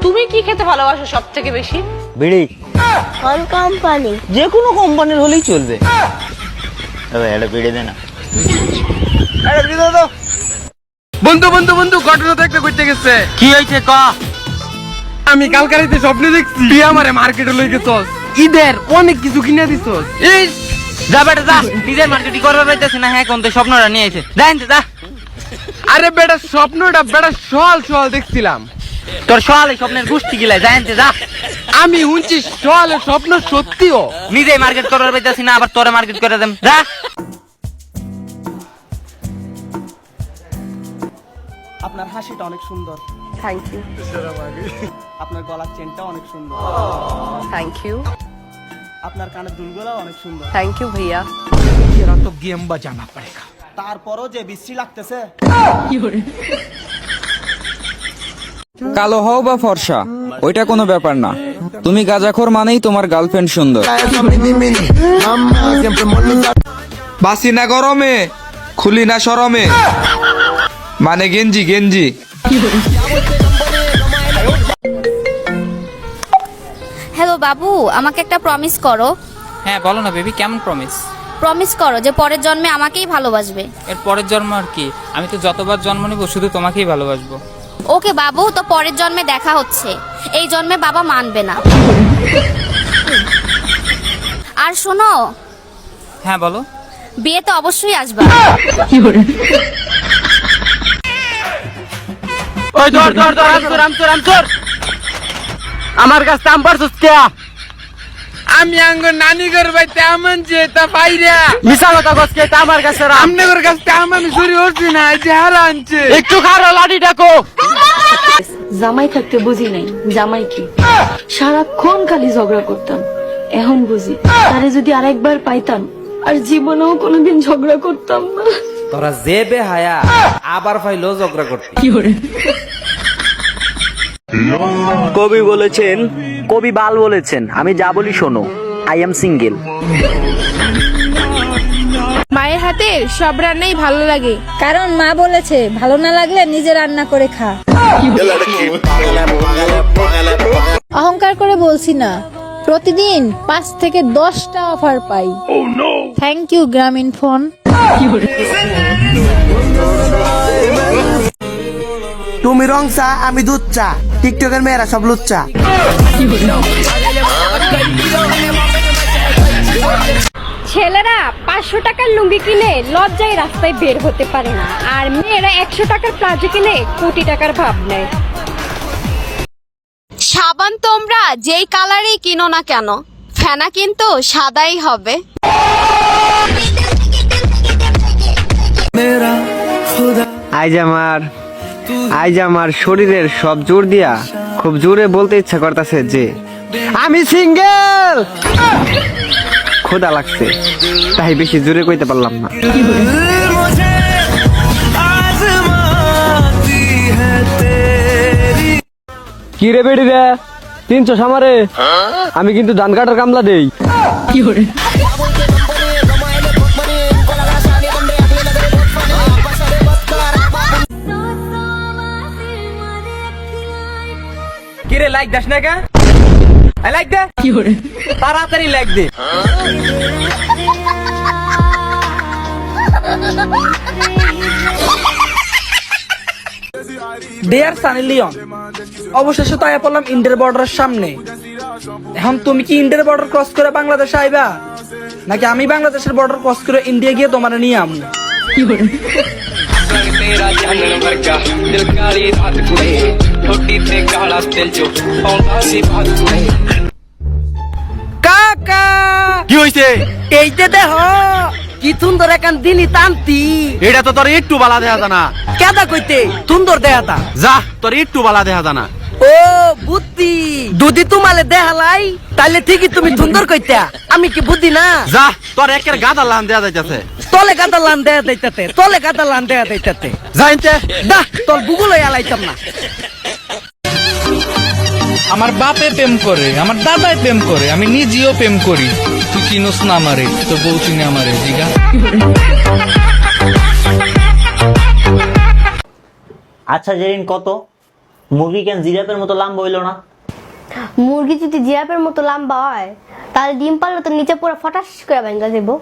তুমি কি খেতে ভালোবাসো সব থেকে বেশি? বিড়ি। কোন কোম্পানি? যে কোনো কোম্পানির হলেই চলবে। এটা বিড়ি দে না। আরে বিড়ি দাও। বন্ধু বন্ধু বন্ধু, ঘটনা তো একটা করতে গেছে। কি হয়েছে ক? আমি কালকে রাতে স্বপ্নে দেখছি তুই আমারে মার্কেটে লই গেছস, ঈদের অনেক কিছু কিনে দিছস। ইস, যা বেটা যা, নিজের মার্কেটিং করবার পাইতেছি না। হ্যাঁ কোন তো স্বপ্নটা নিয়ে আইছে, যা এনতে যা। আরে বেটা স্বপ্নটা বেটা সল সল দেখছিলাম। তোর সকালে স্বপ্নের গোষ্ঠী গিলাই, যা এনতে যা। আমি শুনছি সলের স্বপ্ন সত্যিও। নিজেই মার্কেট করবার পাইতেছি না, আবার তোরে মার্কেট করে দেম, যা। আপনার হাসিটা অনেক সুন্দর। Thank you. আপনার গলার চেনটা অনেক সুন্দর। Thank you. আপনার কানের দুলগুলো অনেক সুন্দর। থ্যাংক ইউ ভাইয়া। এরা তো গেম বাজানা পড়েগা। তারপরও যে বিশ্রী লাগতেছে। কালো হও বা ফর্সা ওইটা কোনো ব্যাপার না, তুমি গাঁজাখোর মানেই তোমার গার্লফ্রেন্ড সুন্দর। বাসি না গরমে খুলি না শরমে, মানে গেঞ্জি গেঞ্জি। হ্যালো বাবু, আমাকে একটা প্রমিস করো। হ্যাঁ বলো না বেবি, কেমন প্রমিস? প্রমিস করো যে পরের জন্মে আমাকেই ভালোবাসবে। এর পরের জন্ম আর কি, আমি তো যতবার জন্ম নেব শুধু তোমাকেই ভালোবাসবো। ওকে বাবু, তো পরের জন্মে দেখা হচ্ছে। এই জন্মে বাবা মানবে না। আর শোনো, হ্যাঁ বলো। বিয়েতে অবশ্যই আসবা। ওই ধর ধর ধর, আমচোর আমচোর আমচোর। আমার কাছে আম পারছস কে? আমি আঙ্গ নানি ঘর বাইতে আমন যে তা পাইরা মিছা কথা কস কে? তা আমার কাছে আমনে ঘর কাছে আম আমি চুরি হচ্ছি না, যে হারা আনছে। একটু খারো লাঠি ডাকো। জামাই থাকতে বুঝি নাই জামাই কি, সারাক্ষণ খালি ঝগড়া করতাম। এখন বুঝি তারে যদি আরেকবার পাইতাম আর জীবনেও কোনোদিন ঝগড়া করতাম না। তোরা যে বেহায়া আবার ফাইলো ঝগড়া করতে। কবি বলেছেন, কবি বাল বলেছেন, আমি যা বলি শোনো, আই এম সিঙ্গেল। মায়ের হাতে সব রান্নাই ভালো লাগে, কারণ মা বলেছে ভালো না লাগলে নিজে রান্না করে খা। অহংকার করে বলছি না, প্রতিদিন 5 থেকে 10টা অফার পাই। থ্যাংক ইউ গ্রামীণ ফোন। তুমি রং চা, আমি দুধ চা, টিকটকের মেয়েরা সব লুচ্চা। ছেলেরা 500 টাকার লুঙ্গি কিনে লজ্জায় রাস্তায় বের হতে পারে না, আর মেয়েরা 100 টাকার প্লাজো কিনে কোটি টাকার ভাব নেয়। সাবান তোমরা যেই কালারই কিনো না কেন, ফেনা কিন্তু সাদাই হবে। আইজ আমার শরীরের সব জোর দিয়া খুব জোরে বলতে ইচ্ছা করতেছে যে আমি সিঙ্গেল। খোদা লাগছে, তাই বেশি জোরে কইতে পারলাম না। কি রে বেড়ি রে, 300 সামারে? আমি কিন্তু ধান কাটার কামলা দেই। কিরে লাইক দাস না কা? লাইক দে, তাড়াতাড়ি লাইক দে। ডিয়ার সানি লিওন, অবশেষে তো আয়া পড়লাম ইন্ডিয়ার বর্ডারের সামনে। এখন তুমি কি ইন্ডিয়ার বর্ডার ক্রস করে বাংলাদেশে আইবা, নাকি আমি বাংলাদেশের বর্ডার ক্রস করে ইন্ডিয়া গিয়ে তোমার নিয়ে আমু? কাকা কি হইছে? এইতে দেহ কি সুন্দর একান দিলি টানতি। এটা তো তোর একটু বালা দেখা জানা। কেদা কইতে সুন্দর দেহাতা? যা, তোর একটু বালা দেখা জানা। ও বুদ্ধি, যদি তোমালে দেখালাই তাহলে ঠিকই তুমি সুন্দর কইতা। আমি কি বুদ্ধি না? যা, তোর একের গাদা লান দেয়া যাইতাছে। তলে গাদা লান দেয়া দিতেতে, তলে গাদা লান দেয়া দিতেতে। যাইতে দা তোর গুগলে আলাইতাম না। আমার বাপে প্রেম করে, আমার দাদাই প্রেম করে, আমি নিজেও প্রেম করি। তুই চিনোস না আমারে, তোর বউ চিনে আমারে, জিগা। আচ্ছা জেরিন কত? মুরগি কেন জিরাফের মতো লম্বা হইলো না? মুরগি যদি জিরাফের মতো লম্বা হয় তাহলে ডিম পারলে তো নিচে পুরো ফটাস করে ভেঙে দেবো।